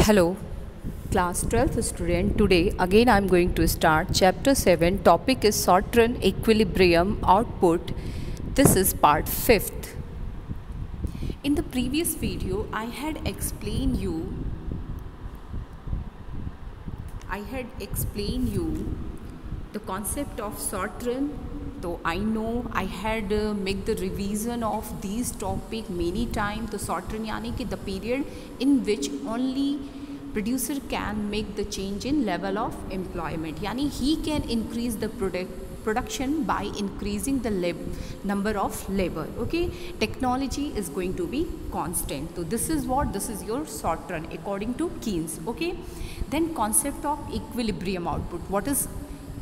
Hello, class 12th student. Today again I am going to start chapter 7. Topic is Sautrun equilibrium output. This is part 5th. In the previous video I had explained you the concept of Sautrun. So I know I had make the revision of these topic many times. तो Sautrun यानी कि the period in which only producer can make the change in level of employment, यानी he can increase the production by increasing the number of labor. Okay, technology is going to be constant. So this is your Sautrun according to Keynes. Okay, then concept of equilibrium output. What is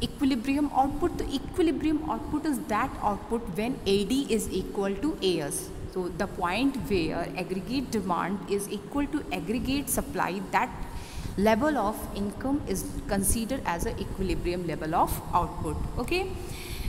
equilibrium output? The equilibrium output is that output when AD is equal to AS. So the point where aggregate demand is equal to aggregate supply, that level of income is considered as an equilibrium level of output. Okay,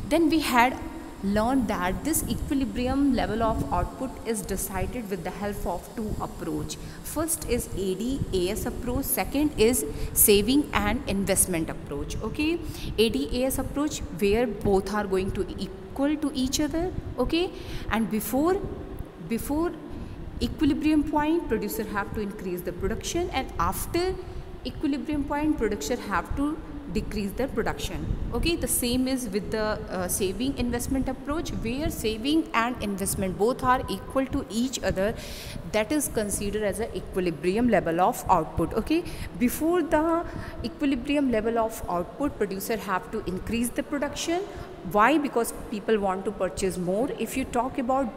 then we had learned that this equilibrium level of output is decided with the help of two approach. First is AD-AS approach, second is saving and investment approach. Okay, AD-AS approach where both are going to equal to each other. Okay, and before equilibrium point, producer have to increase the production, and after equilibrium point, producer have to decrease the production. Okay, the same is with the saving investment approach, where saving and investment both are equal to each other. That is considered as an equilibrium level of output. Okay, before the equilibrium level of output, producer have to increase the production. Why? Because people want to purchase more. If you talk about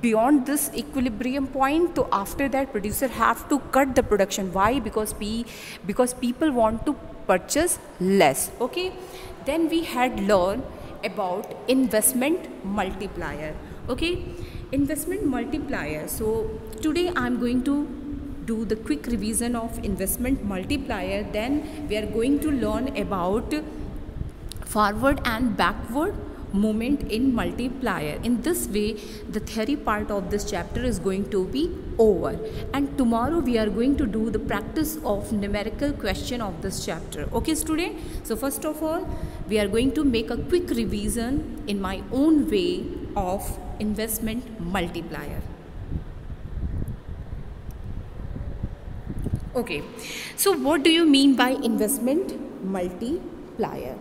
beyond this equilibrium point, so after that producer have to cut the production. Why? Because people want to purchase less. Okay, then we had learned about investment multiplier. Okay, investment multiplier. So today I am going to do the quick revision of investment multiplier. Then we are going to learn about forward and backward movement in multiplier. In this way the theory part of this chapter is going to be over, and tomorrow we are going to do the practice of numerical question of this chapter. Okay student, so first of all we are going to make a quick revision in my own way of investment multiplier. Okay, so what do you mean by investment multiplier?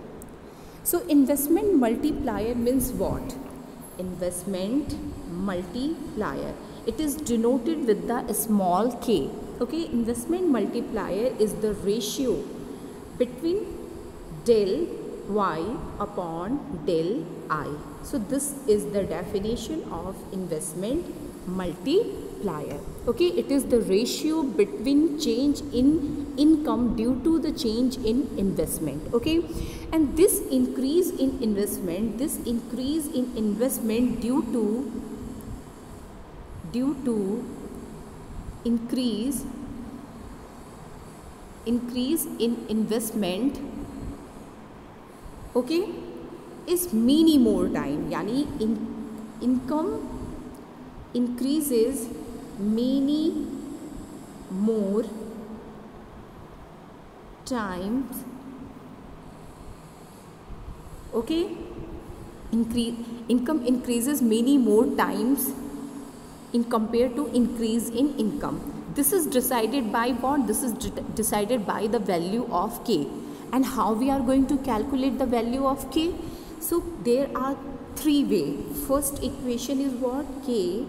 So investment multiplier means what? Investment multiplier, it is denoted with the small k. Okay, investment multiplier is the ratio between del y upon del I. So this is the definition of investment multiplier. Okay, it is the ratio between change in income due to the change in investment. Okay, and this increase in investment due to increase in investment, okay, is many more time, yani income increases many more times. Okay, income increases many more times in compared to increase in income. This is decided by what? This is decided by the value of k. And how we are going to calculate the value of k? So there are three ways. First equation is what? K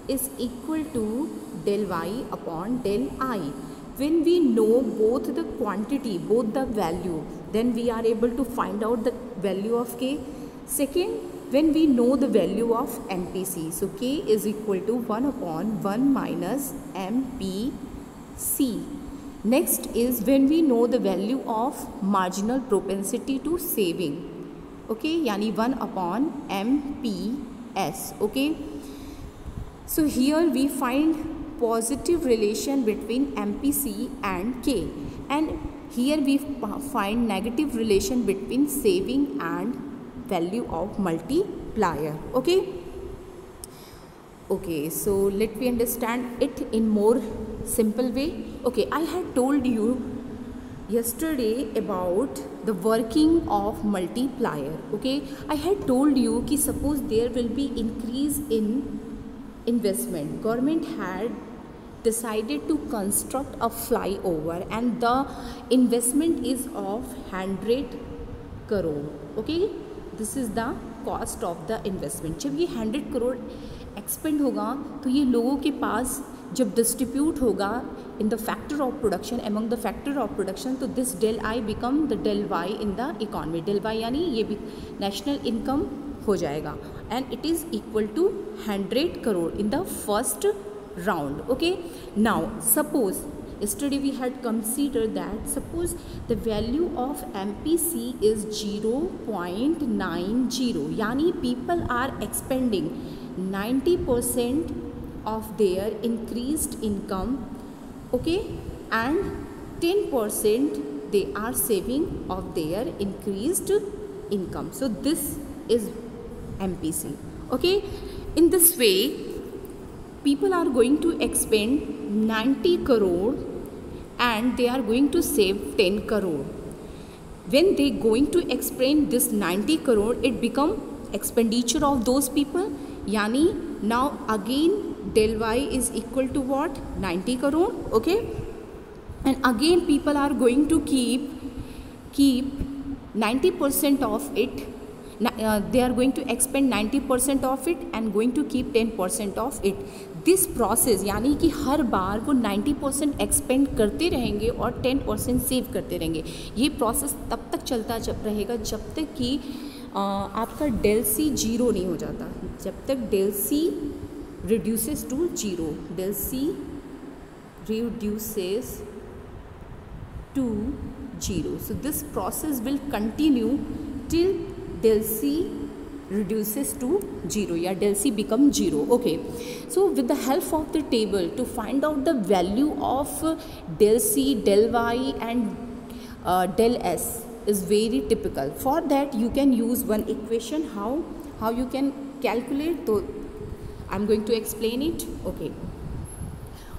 is equal to del y upon del I. When we know both the quantity, both the value, then we are able to find out the value of k. Second, when we know the value of MPC, so k is equal to 1 upon 1 minus MPC. Next is when we know the value of marginal propensity to saving. Okay, yani 1 upon MPS. Okay, so here we find positive relation between MPC and K, and here we find negative relation between saving and value of multiplier. Okay, so let me understand it in more simple way. Okay, I had told you yesterday about the working of multiplier. Okay, I had told you कि suppose there will be increase in investment. Government had decided to construct a flyover and the investment is of 100 crore. Okay, this is the cost of the investment. जब ये 100 crore expand होगा तो ये लोगों के पास जब distribute होगा in the factor of production among the factor of production, तो this del I become the del Y in the economy. Del Y यानी ये भी नेशनल इनकम हो जाएगा and it is equal to 100 crore in the first round. Okay, now suppose yesterday we had considered that suppose the value of MPC is 0.90, yani people are expending 90% of their increased income, okay, and 10% they are saving of their increased income. So this is MPC. Okay, in this way people are going to expend 90 crore and they are going to save 10 crore. When they going to expend this 90 crore, it become expenditure of those people. Yani now again del y is equal to what? 90 crore. Okay, and again people are going to keep 90% of it. They are going to expend 90% of it and going to keep 10% of it. This process यानी कि हर बार वो 90% expand करते रहेंगे और 10% save करते रहेंगे. ये process तब तक चलता रहेगा जब तक कि आपका डेल सी जीरो नहीं हो जाता. जब तक del C reduces to zero, del C reduces to zero. So this process will continue till del C reduces to 0 या del C become 0. Okay, so with the help of the table to find out the value of del C, del Y and del S is very typical. For that you can use one equation. How you can calculate, so I'm going to explain it. Okay,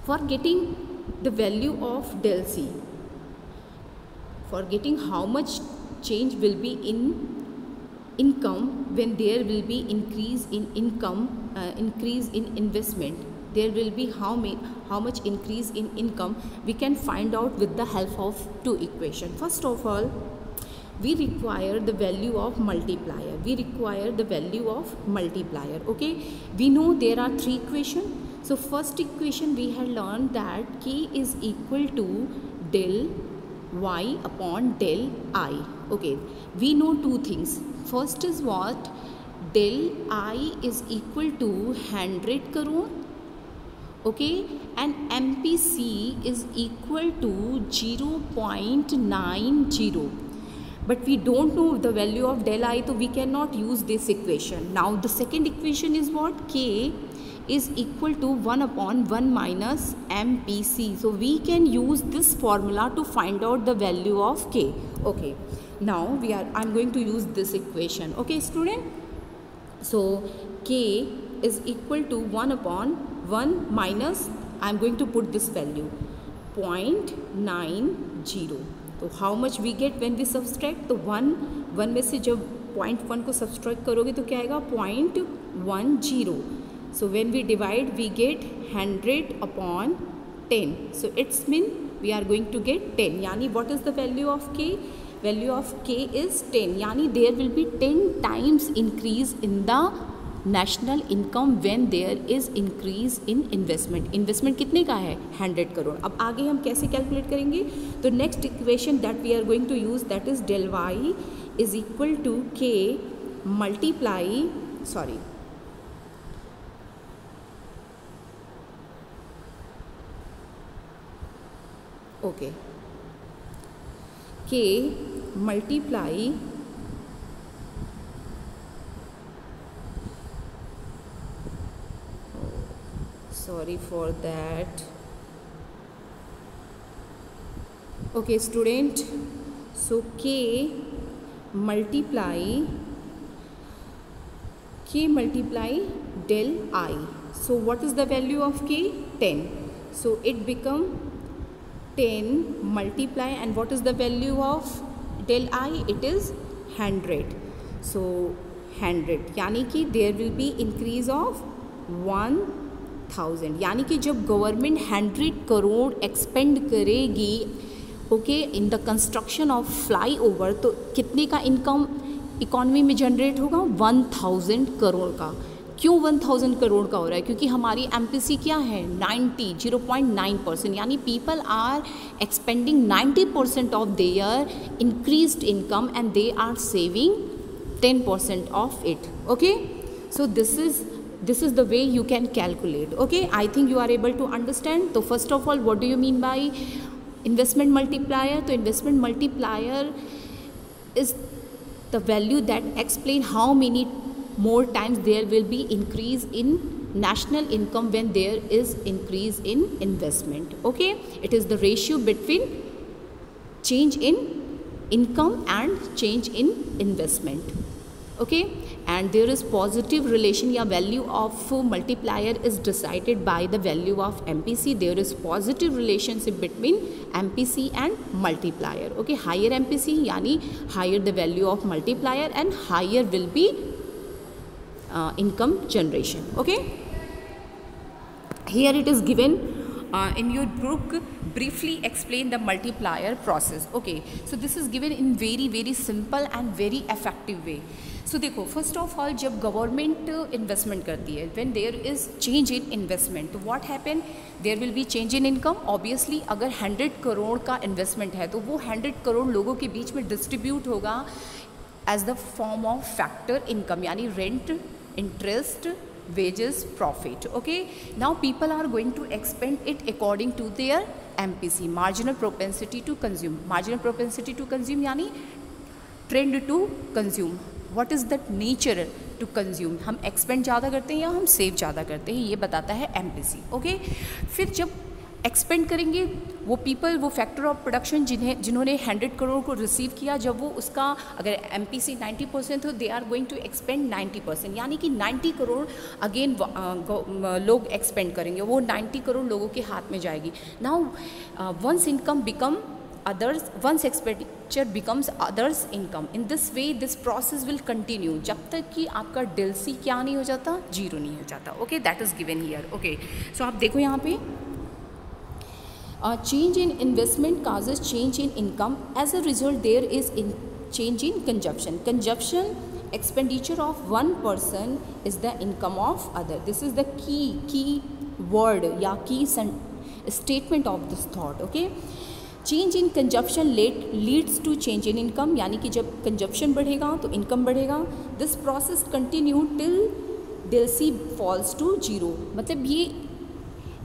for getting the value of del C, for getting how much change will be in income when there will be increase in income, increase in investment, there will be how much increase in income, we can find out with the help of two equations. First of all, we require the value of multiplier. Okay, we know there are three equations. So first equation we had learned that K is equal to del y upon del I. Okay, we know two things. First is what? Del I is equal to 100 crore. Okay, and MPC is equal to 0.90. But we don't know the value of del I, so we cannot use this equation. Now the second equation is what? K is equal to 1 upon 1 minus MPC. So we can use this formula to find out the value of K. Okay, now I'm going to use this equation. Okay, student. So K is equal to 1 upon 1 minus, I'm going to put this value 0.90. तो how much we get when we subtract? तो 1 में से जब 0.1 को subtract करोगे तो क्या आएगा? 0.10. So when we divide, we get 100 upon 10. So it's mean we are going to get 10. Yani what is the value of K? Value of K is 10. Yani there will be 10 times increase in the national income when there is increase in investment. Investment कितने का है? 100 करोड़. अब आगे हम कैसे calculate करेंगे? तो next equation that we are going to use, that is del y is equal to K multiply, sorry, okay, K multiply sorry for that. Okay student, so K multiply del I. So what is the value of K? 10. so it become 10 multiply, and what is the value of del I? It is 100. So 100 यानी कि there will be increase of 1000, यानी कि जब government 100 crore expand करेगी okay in the construction of fly over, तो कितने का income economy में जनरेट होगा? 1000 करोड़ का। क्यों 1000 करोड़ का हो रहा है? क्योंकि हमारी एमपीसी क्या है? 0.9%, यानी people are expending 90% of their increased income and they are saving 10% of it. Okay, so this is the way you can calculate. Okay, I think you are able to understand. So first of all, what do you mean by investment multiplier? So investment multiplier is the value that explain how many more times there will be increase in national income when there is increase in investment. Okay, it is the ratio between change in income and change in investment. Okay, and there is positive relation या value of multiplier is decided by the value of MPC. There is positive relationship between MPC and multiplier. Okay, higher MPC यानी higher the value of multiplier and higher will be income generation. Okay, here it is given in your book, briefly explain the multiplier process. Okay, so this is given in very simple and very effective way. So देखो, first of all जब government investment करती है, when there is change in investment, तो what happen? There will be change in income. Obviously अगर 100 करोड़ का investment है तो वो 100 करोड़ लोगों के बीच में डिस्ट्रीब्यूट होगा as the form of factor income, यानी rent, interest, wages, profit. Okay, now people are going to expend it according to their MPC, marginal propensity to consume. Marginal propensity to consume यानी trend to consume. What is that nature to consume? हम expend ज़्यादा करते हैं या हम save ज़्यादा करते हैं, ये बताता है MPC. Okay, फिर जब एक्सपेंड करेंगे वो पीपल, वो फैक्टर ऑफ प्रोडक्शन जिन्होंने 100 करोड़ को रिसीव किया, जब वो उसका अगर MPC 90% हो, they are going to expend 90%, यानी कि 90 करोड़ अगेन लोग एक्सपेंड करेंगे, वो 90 करोड़ लोगों के हाथ में जाएगी. Now once income become others, once expenditure becomes others income. In this way this process will continue जब तक कि आपका DLC क्या नहीं हो जाता? जीरो नहीं हो जाता. Okay, that is given here. Okay, so आप देखो यहाँ पे change in investment causes change in income. As a result there is change in consumption. Consumption expenditure of one person is the income of other. This is the key word या key statement of this thought. Okay, change in consumption leads to change in income, यानी कि जब consumption बढ़ेगा तो income बढ़ेगा. This process continue till DLC falls to zero. मतलब ये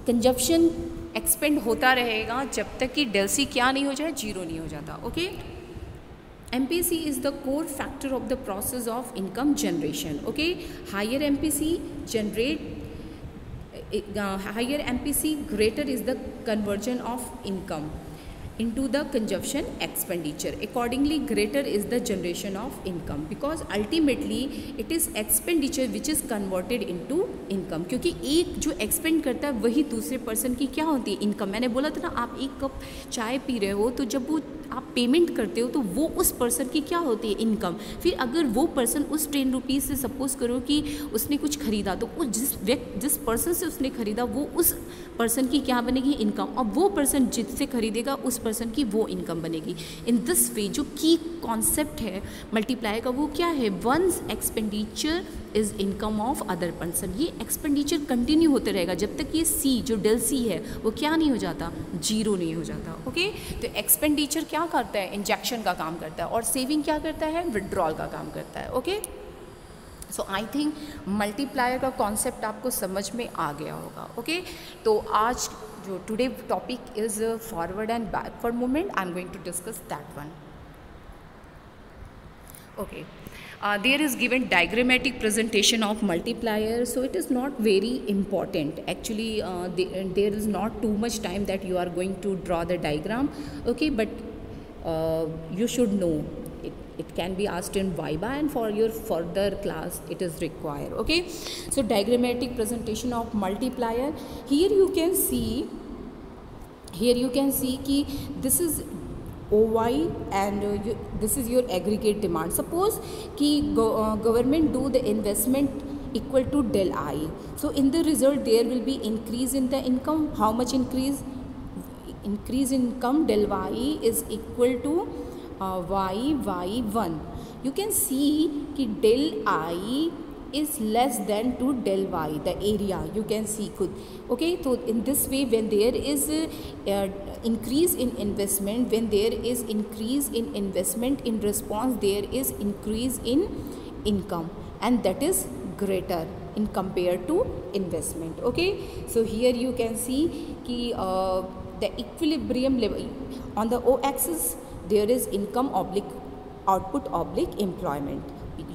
consumption expand होता रहेगा जब तक कि DLC क्या नहीं हो जाए? जीरो नहीं हो जाता. Okay, MPC is the core factor of the process of income generation. Okay, higher MPC greater is the conversion of income into the consumption expenditure. Accordingly greater is the generation of income because ultimately it is expenditure which is converted into income. क्योंकि एक जो expand करता है वही दूसरे person की क्या होती है? इनकम. मैंने बोला था ना, आप एक कप चाय पी रहे हो तो जब वो आप पेमेंट करते हो तो वो उस पर्सन की क्या होती है? इनकम. फिर अगर वो पर्सन उस 10 रुपीज़ से सपोज करो कि उसने कुछ खरीदा तो उस जिस पर्सन से उसने खरीदा वो उस पर्सन की क्या बनेगी? इनकम. और वो पर्सन जिससे खरीदेगा उस पर्सन की वो इनकम बनेगी. इन दिस वे जो की कॉन्सेप्ट है मल्टीप्लाई का वो क्या है? Once expenditure is income of other person. ये एक्सपेंडिचर कंटिन्यू होते रहेगा जब तक ये सी जो डेल सी है वो क्या नहीं हो जाता? जीरो नहीं हो जाता. ओके, तो एक्सपेंडिचर क्या करता है? इंजेक्शन का काम करता है और सेविंग क्या करता है? विड्रॉल का काम करता है. Okay, so I think multiplier का कॉन्सेप्ट आपको समझ में आ गया होगा. ओके, तो आज जो today topic is forward and backward movement, I am going to discuss that one. Okay, there is given diagrammatic presentation of multiplier, so it is not very important actually. There is not too much time that you are going to draw the diagram. Okay, but you should know it can be asked in Viva and for your further class it is required. Okay, so diagrammatic presentation of multiplier. Here you can see here you can see ki this is OY and this is your aggregate demand. Suppose कि government do the investment equal to del I. So in the result there will be increase in the income. How much increase? Increase in income del Y is equal to Y1. You can see कि del I is less than to del Y, the area you can see खुद. Okay, so in this way when there is increase in investment, when there is increase in investment, in response there is increase in income, and that is greater in compared to investment. Okay, so here you can see कि the equilibrium level on the O axis there is income oblique output oblique employment.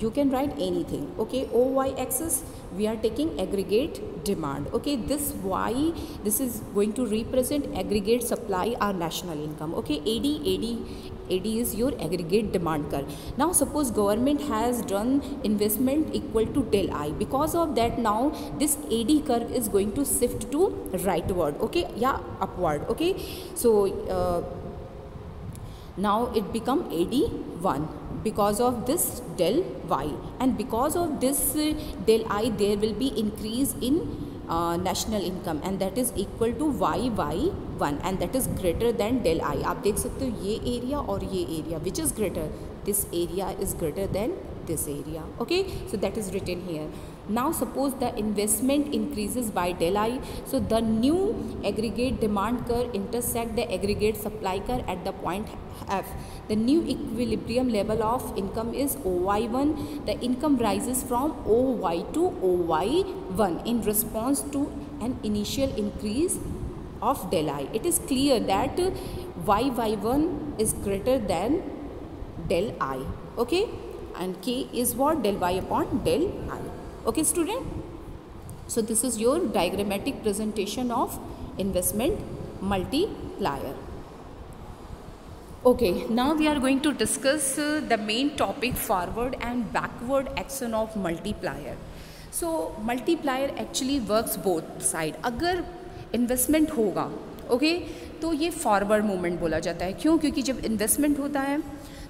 You can write anything. Okay, OY axis we are taking aggregate demand. Okay, this Y, this is going to represent aggregate supply or national income. Okay, AD is your aggregate demand curve. Now suppose government has done investment equal to del I. Because of that now this AD curve is going to shift to rightward. Okay, yeah, upward. Okay, so now it become AD1 because of this del Y, and because of this del I there will be increase in national income, and that is equal to Y1, and that is greater than del I. आप देख सकते हो ये area और ये area, which is greater? This area is greater than this area. Okay, so that is written here. Now suppose the investment increases by del I, so the new aggregate demand curve intersect the aggregate supply curve at the point F. The new equilibrium level of income is OY1. The income rises from OY to OY1 in response to an initial increase of del I. It is clear that Y1 is greater than del I. Okay, and K is what? Del Y upon del I. Okay student, so this is your diagrammatic presentation of investment multiplier. Okay, now we are going to discuss the main topic, forward and backward action of multiplier. So multiplier actually works both side. अगर investment होगा, okay, तो ये forward movement बोला जाता है. क्यों? क्योंकि जब investment होता है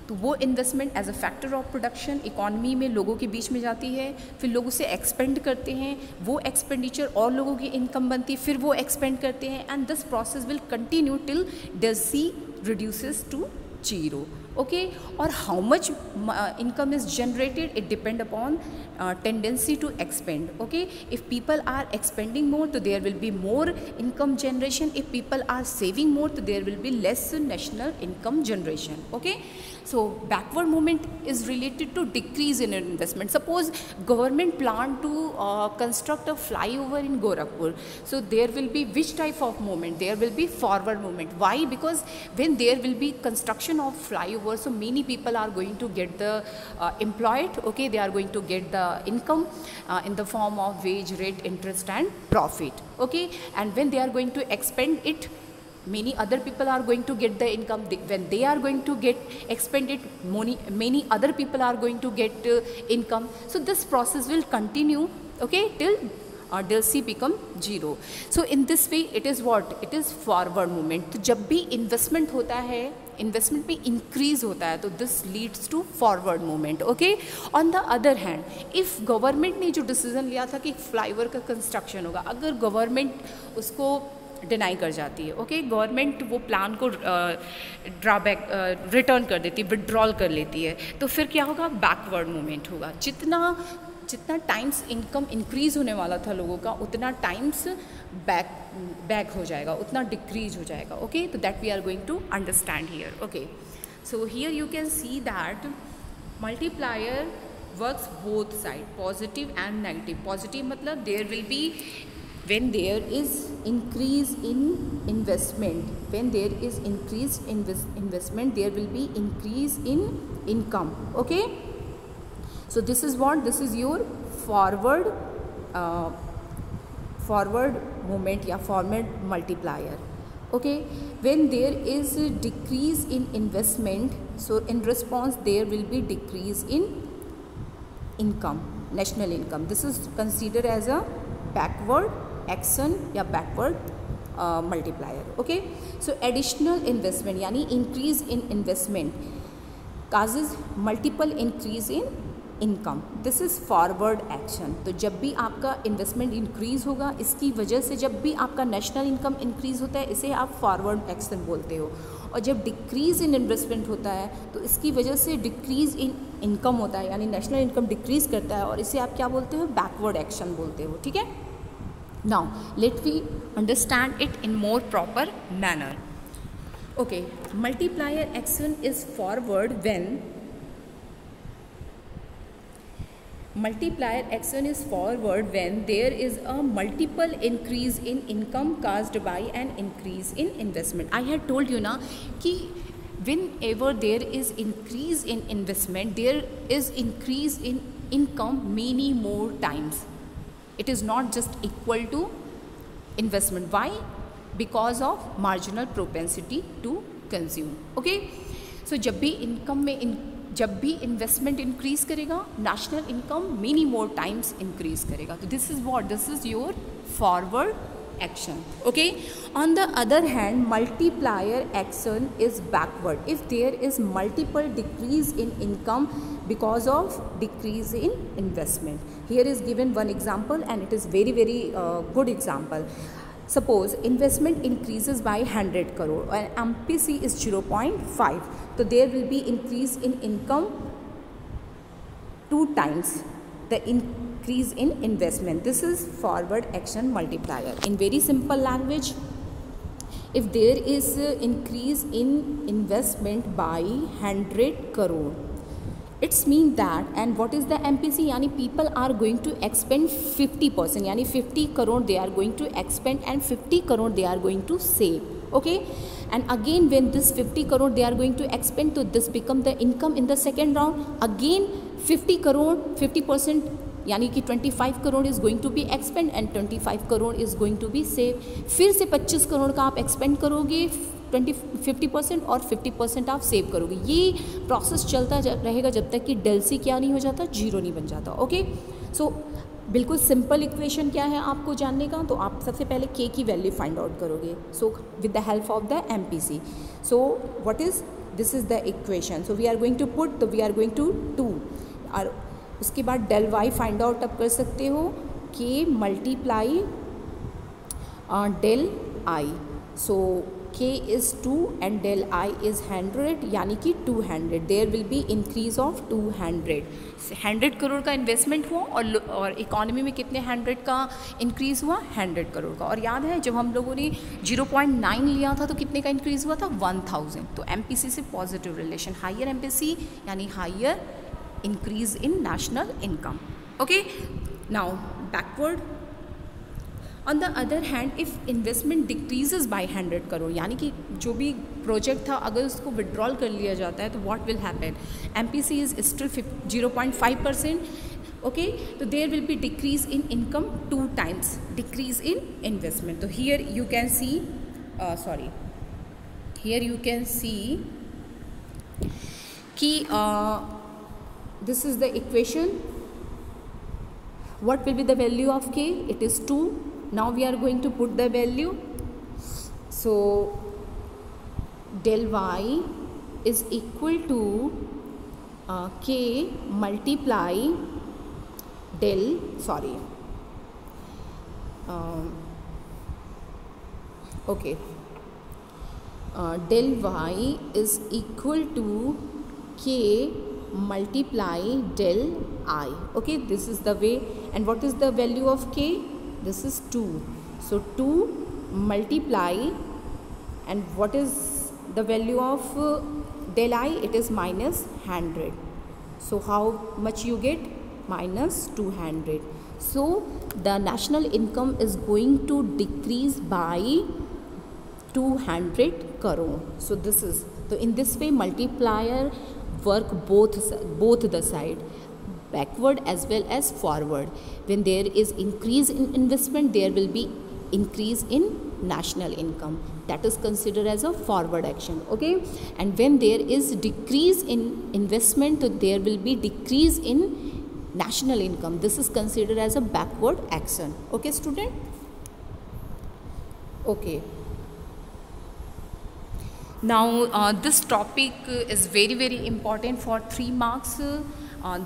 तो वो investment as a factor of production economy में लोगों के बीच में जाती है, फिर लोग उसे एक्सपेंड करते हैं, वो एक्सपेंडिचर और लोगों की इनकम बनती है, फिर वो एक्सपेंड करते हैं, and this process will continue till DC reduces to 0. Okay, or how much income is generated, it depend upon tendency to expend. Okay, if people are expending more, so there will be more income generation. If people are saving more, so there will be less national income generation. Okay, so backward movement is related to decrease in investment. Suppose government plan to construct a flyover in Gorakhpur, so there will be which type of movement? There will be forward movement. Why? Because when there will be construction of flyover, so many people are going to get the employed. Okay, they are going to get the income in the form of wage, rate, interest and profit. Okay, and when they are going to expend it, many other people are going to get the income. When they are going to get expended, many other people are going to get income. So this process will continue, okay, till del C become 0. So in this way it is what? It is forward movement. तो जब भी investment होता है, investment भी increase होता है, तो this leads to forward movement. Okay, on the other hand, if government ने जो decision लिया था कि flyover का construction होगा, अगर government उसको डिनाई कर जाती है, ओके, गवर्नमेंट वो प्लान को ड्रॉबैक रिटर्न कर देती है, विड्रॉल कर लेती है, तो फिर क्या होगा? बैकवर्ड मूवमेंट होगा. जितना टाइम्स इनकम इंक्रीज होने वाला था लोगों का, उतना टाइम्स बैक हो जाएगा, उतना डिक्रीज हो जाएगा. ओके, तो that we are going to understand here. Okay, so here you can see that multiplier works both side, positive and negative. Positive मतलब there will be when there is increase in investment, when there is increased investment, there will be increase in income. Okay, so this is what? This is your forward movement या forward multiplier. Okay, when there is a decrease in investment, so in response there will be decrease in income, national income. This is considered as a backward action या backward multiplier. Okay, so additional investment यानी increase in investment causes multiple increase in income. This is forward action. तो जब भी आपका investment increase होगा, इसकी वजह से जब भी आपका नेशनल इनकम इंक्रीज़ होता है, इसे आप फॉरवर्ड एक्शन बोलते हो. और जब डिक्रीज़ इन इन्वेस्टमेंट होता है तो इसकी वजह से डिक्रीज़ इन इनकम होता है, यानी नेशनल इनकम डिक्रीज़ करता है, और इसे आप क्या बोलते हो? बैकवर्ड एक्शन बोलते हो. ठीक है. Now let we understand it in more proper manner. Okay, multiplier action is forward when multiplier action is forward when there is a multiple increase in income caused by an increase in investment. I had told you na कि whenever there is increase in investment, there is increase in income many more times. It is not just equal to investment. Why? Because of marginal propensity to consume. Okay, so जब भी income में जब भी investment increase करेगा, national income many more times increase करेगा. तो this is what, this is your forward action. Okay, on the other hand multiplier action is backward if there is multiple decrease in income because of decrease in investment. Here is given one example and it is very very good example. Suppose investment increases by 100 crore and MPC is 0.5. So there will be increase in income 2 times the increase in investment. This is forward action multiplier. In very simple language, if there is increase in investment by 100 crore, it's mean that, and what is the MPC? यानी people are going to expend 50%, यानी 50 crore they are going to expend and 50 crore they are going to save. Okay, and again when this 50 crore they are going to expend, so this become the income in the second round. Again 50 crore 50%, यानी कि 25 crore is going to be expend and 25 crore is going to be save. फिर से 25 करोड़ का आप expand करोगे, 50% और 50% आप save करोगे. ये प्रोसेस चलता रहेगा जब तक कि डेल सी क्या नहीं हो जाता, जीरो नहीं बन जाता. ओके, सो बिल्कुल सिंपल इक्वेशन क्या है आपको जानने का, तो आप सबसे पहले के की वैल्यू फाइंड आउट करोगे. So with the help of the MPC. So what is, this is the equation. So we are going to put, तो वी आर गोइंग टू 2, और उसके बाद डेल वाई फाइंड आउट आप कर सकते हो, के multiply del I. So k is 2 and del I is 100, यानी कि 200. There will be increase of 200. 100 crore का इन्वेस्टमेंट हुआ और इकोनॉमी में कितने 100 का इंक्रीज़ हुआ, 100 करोड़ का. और याद है जब हम लोगों ने 0.9 लिया था तो कितने का इंक्रीज़ हुआ था, 1000. तो MPC से पॉजिटिव रिलेशन, हाइयर MPC यानी higher increase in national income. Okay, now backward. On the other hand if investment decreases bye 100 crore, यानी कि जो भी प्रोजेक्ट था अगर उसको विड्रॉल कर लिया जाता है तो what will happen, MPC is still 0.5%. Okay, तो there will be decrease in income 2 times decrease in investment. तो here you can see here you can see कि this is the equation. What will be the value of k? It is 2. Now we are going to put the value. So del y is equal to k multiply del del y is equal to k multiply del I. Okay, this is the way. And what is the value of k? This is 2. So 2 multiply, and what is the value of del I? It is minus 100. So how much you get? Minus 200. So the national income is going to decrease by 200 crore. So this is, so in this way multiplier work both the side, backward as well as forward. When there is increase in investment, there will be increase in national income. That is considered as a forward action. Okay, and when there is decrease in investment, so there will be decrease in national income. This is considered as a backward action. Okay student. Okay. Now this topic is very very important for 3 marks.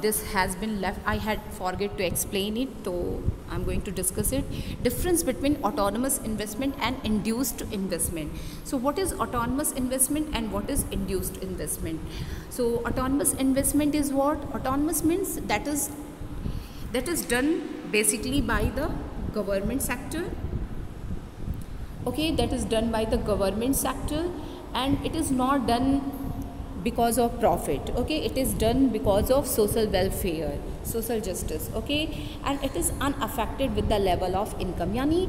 This has been left, I had forget to explain it, so I'm going to discuss it. Difference between autonomous investment and induced investment. So what is autonomous investment and what is induced investment? So autonomous investment is what? Autonomous means that is done basically by the government sector. Okay, that is done by the government sector, and it is not done because of profit. Okay, it is done because of social welfare, social justice. Okay, and it is unaffected with the level of income. यानी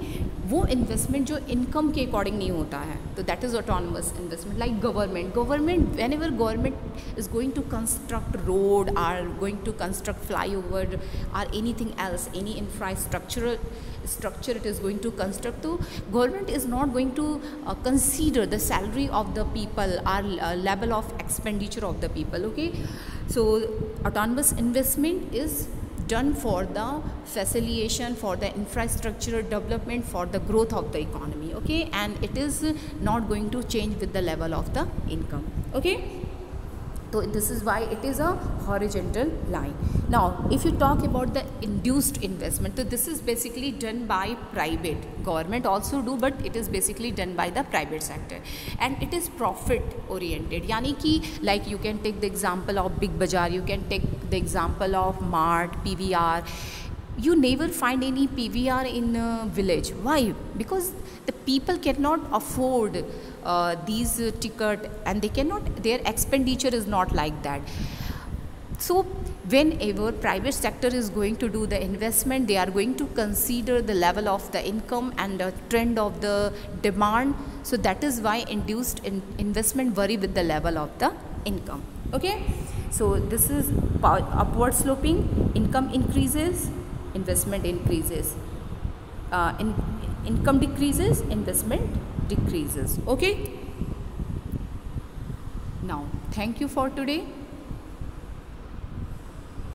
वो investment जो income के according नहीं होता है, तो that is autonomous investment. Like government whenever government is going to construct road, or going to construct flyover, or anything else, any infrastructural structure it is going to construct, to government is not going to consider the salary of the people or level of expenditure of the people. Okay, so autonomous investment is done for the facilitation, for the infrastructure development, for the growth of the economy. Okay, and it is not going to change with the level of the income. Okay, so this is why it is a horizontal line. Now if you talk about the induced investment, so this is basically done by private. Government also do, but it is basically done by the private sector, and it is profit oriented. Yani ki, like you can take the example of Big Bazaar, you can take the example of Mart, PVR. You never find any PVR in a village. Why? Because the people cannot afford these ticket, and they cannot, their expenditure is not like that. So whenever private sector is going to do the investment, they are going to consider the level of the income and the trend of the demand. So that is why induced investment vary with the level of the income. Okay, so this is upward sloping. Income increases, investment increases. Income decreases, investment decreases. Okay, now thank you for today.